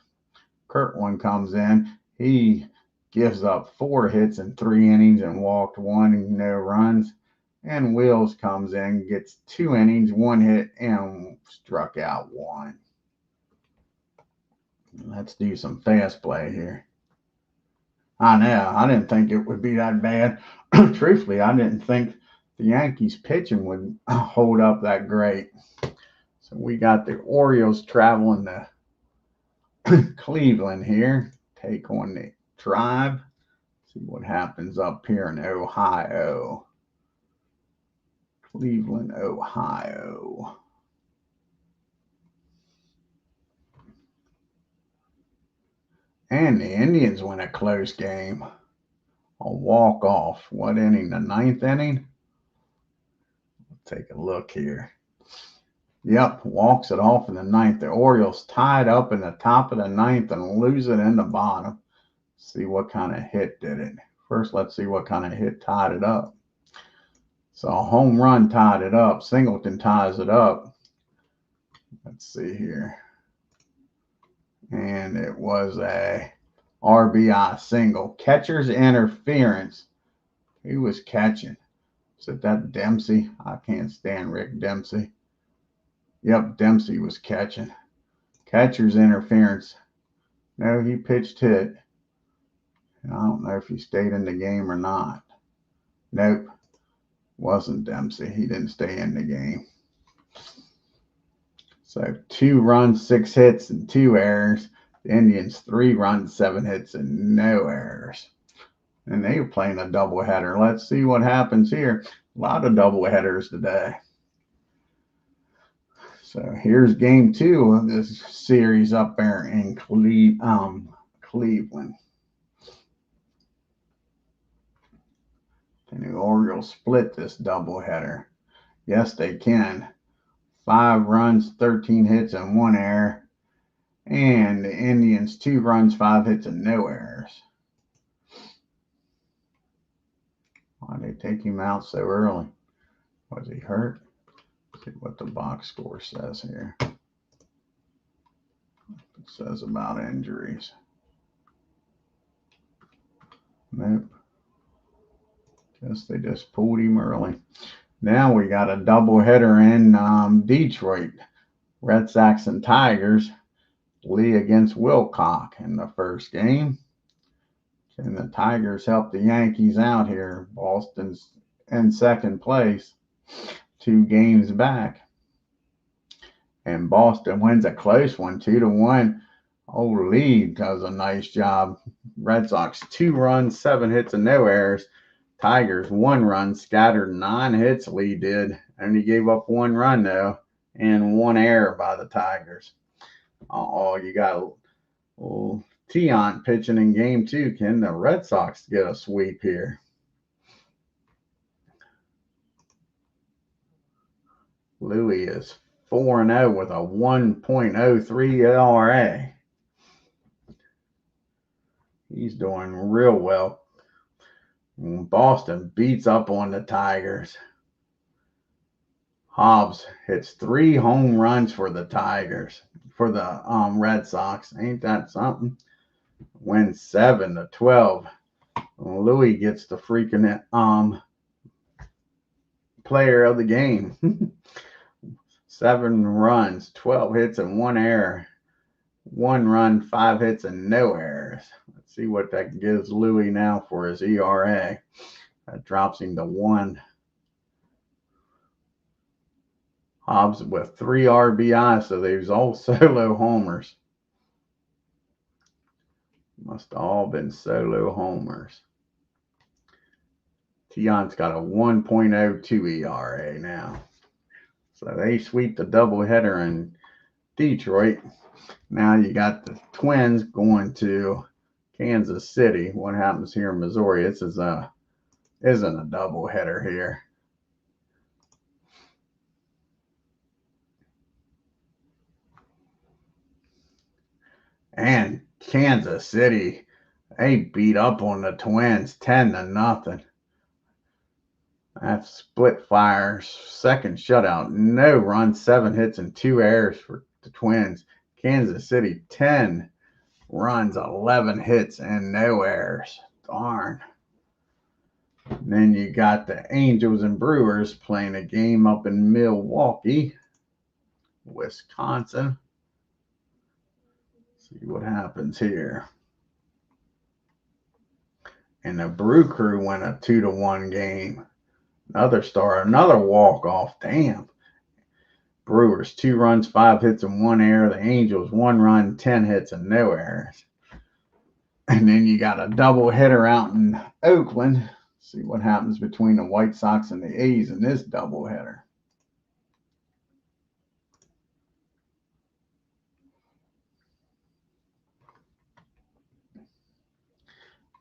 Kirtland comes in. He gives up 4 hits in 3 innings and walked 1 and no runs. And Wills comes in, gets 2 innings, 1 hit, and struck out 1. Let's do some fast play here. I know, I didn't think it would be that bad. Truthfully, I didn't think the Yankees pitching would hold up that great. So we got the Orioles traveling to Cleveland here. Take on the Tribe. See what happens up here in Ohio. Cleveland, Ohio. And the Indians win a close game. A walk-off. What inning? The 9th inning? Take a look here. Yep, walks it off in the 9th. The Orioles tied up in the top of the 9th and lose it in the bottom. See what kind of hit did it. First, let's see what kind of hit tied it up. So a home run tied it up. Singleton ties it up. Let's see here. And it was a RBI single. Catcher's interference. He was catching. Is it that Dempsey? I can't stand Rick Dempsey. Yep, Dempsey was catching. Catcher's interference. No, he pitched hit. I don't know if he stayed in the game or not. Nope. Wasn't Dempsey. He didn't stay in the game. So 2 runs, 6 hits, and 2 errors. The Indians 3 runs, 7 hits, and no errors. And they were playing a doubleheader. Let's see what happens here. A lot of doubleheaders today. So here's game 2 of this series up there in Cleveland. Can the Orioles split this doubleheader? Yes, they can. 5 runs, 13 hits, and 1 error. And the Indians 2 runs, 5 hits, and no errors. Why did they take him out so early? Was he hurt? Let's see what the box score says here. It says about injuries. Nope. Guess they just pulled him early. Now we got a doubleheader in Detroit. Red Sox and Tigers. Lee against Wilcock in the first game. Can the Tigers help the Yankees out here? Boston's in second place, 2 games back. And Boston wins a close one, 2-1. Oh, Lee does a nice job. Red Sox 2 runs, 7 hits, and no errors. Tigers 1 run, scattered 9 hits. Lee did. Only gave up 1 run though, and 1 error by the Tigers. Oh, you got Tiant pitching in game 2. Can the Red Sox get a sweep here? Louis is 4-0 with a 1.03 ERA. He's doing real well. Boston beats up on the Tigers. Hobbs hits 3 home runs for the Tigers, for the Red Sox. Ain't that something? Wins 7-12. Louis gets the freaking player of the game. 7 runs, 12 hits, and 1 error. 1 run, 5 hits, and no errors. Let's see what that gives Louis now for his ERA. That drops him to 1. Hobbs with 3 RBIs, so they's all solo homers. Must have all been solo homers. Tiant's got a 1.02 ERA now. So they sweep the doubleheader in Detroit. Now you got the Twins going to Kansas City. What happens here in Missouri? This isn't a doubleheader here. And Kansas City, they beat up on the Twins 10-0. That's split fires, second shutout. No runs, 7 hits, and 2 errors for the Twins. Kansas City, 10 runs, 11 hits, and no errors. Darn. And then you got the Angels and Brewers playing a game up in Milwaukee, Wisconsin. See what happens here. And the Brew Crew win a 2-1 game. Another star, another walk-off. Damn. Brewers, 2 runs, 5 hits, and 1 error. The Angels, 1 run, 10 hits, and no errors. And then you got a double hitter out in Oakland. See what happens between the White Sox and the A's in this doubleheader.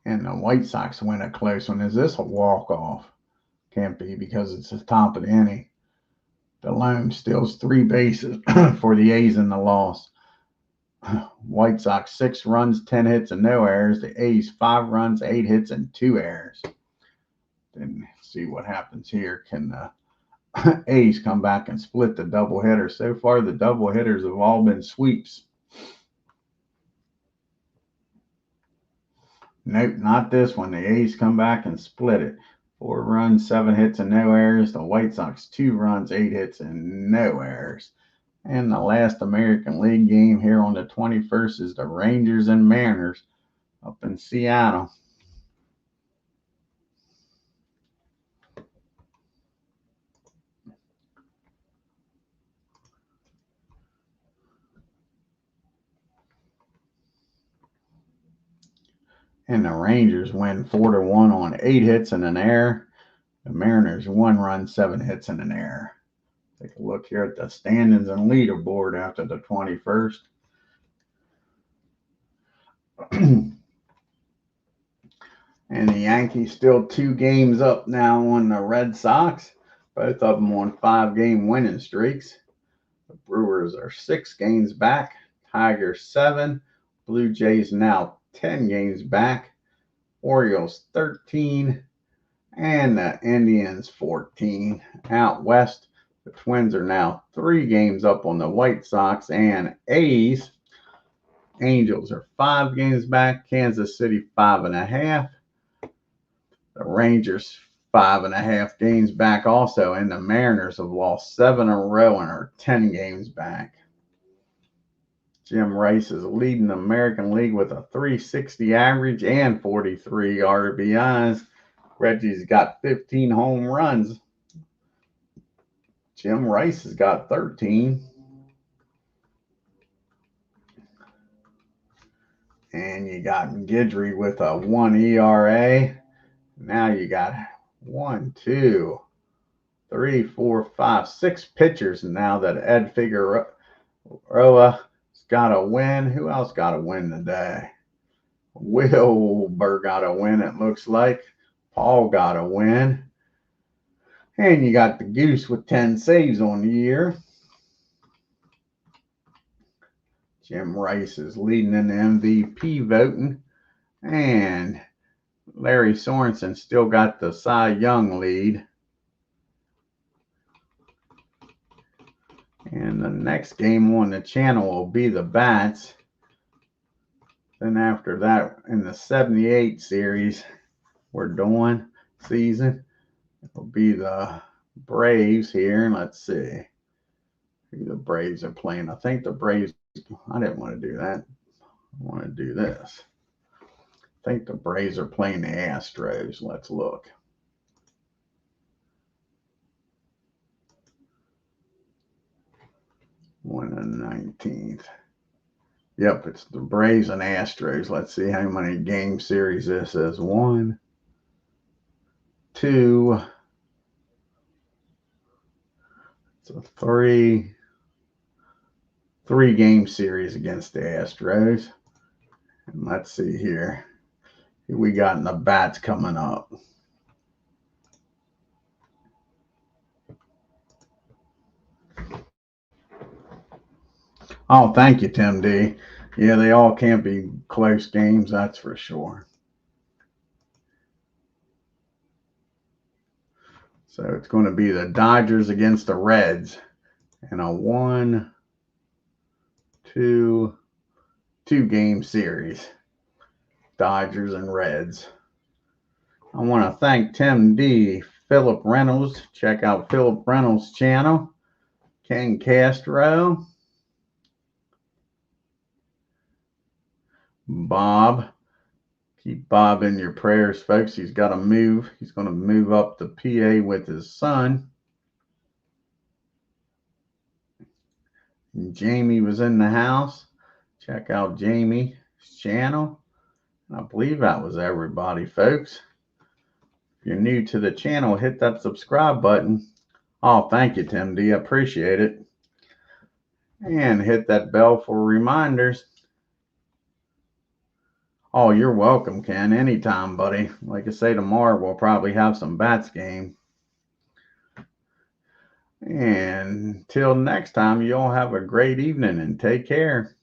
And the White Sox win a close one. Is this a walk-off? Can't be, because it's the top of the inning. DeLone steals 3 bases for the A's in the loss. White Sox 6 runs, 10 hits, and no errors. The A's 5 runs, 8 hits, and 2 errors. Then see what happens here. Can the A's come back and split the doubleheader? So far, the doubleheaders have all been sweeps. Nope, not this one. The A's come back and split it. 4 runs, 7 hits, and no errors. The White Sox 2 runs, 8 hits, and no errors. And the last American League game here on the 21st is the Rangers and Mariners up in Seattle. And the Rangers win 4-1 on 8 hits and an error. The Mariners 1 run, 7 hits, and an error. Take a look here at the standings and leaderboard after the 21st. And the Yankees still 2 games up now on the Red Sox. Both of them on 5-game winning streaks. The Brewers are 6 games back. Tigers 7. Blue Jays now 10 games back. Orioles 13. And the Indians 14. Out west, the Twins are now 3 games up on the White Sox and A's. Angels are 5 games back. Kansas City 5.5. The Rangers 5.5 games back also. And the Mariners have lost 7 in a row and are 10 games back. Jim Rice is leading the American League with a .360 average and 43 RBIs. Reggie's got 15 home runs. Jim Rice has got 13. And you got Guidry with a 1 ERA. Now you got 1, 2, 3, 4, 5, 6 pitchers now that Ed Figueroa's got a win. Who else got a win today? Wilbur got a win, it looks like. Paul got a win. And you got the Goose with 10 saves on the year. Jim Rice is leading in the MVP voting. And Larry Sorensen still got the Cy Young lead. And the next game on the channel will be the Bats. Then after that, in the 78 series we're doing season, it'll be the Braves here. And let's see who the Braves are playing. I think the Braves, I didn't want to do that. I want to do this. I think the Braves are playing the Astros. Let's look. On the 19th. Yep, it's the Braves and Astros. Let's see how many game series this is. 1, 2, it's a 3 game series against the Astros. And let's see here who we got in the Bats coming up. Oh, thank you, Tim D. Yeah, they all can't be close games, that's for sure. So it's going to be the Dodgers against the Reds in a 1, 2 game series. Dodgers and Reds. I want to thank Tim D, Philip Reynolds. Check out Philip Reynolds' channel. Ken Castro. Bob. Keep Bob in your prayers, folks. He's got to move. He's going to move up to PA with his son. And Jamie was in the house. Check out Jamie's channel. I believe that was everybody, folks. If you're new to the channel, hit that subscribe button. Oh, thank you, Tim D. I appreciate it. And hit that bell for reminders. Oh, you're welcome, Ken. Anytime, buddy. Like I say, tomorrow we'll probably have some bats game. And till next time, you all have a great evening and take care.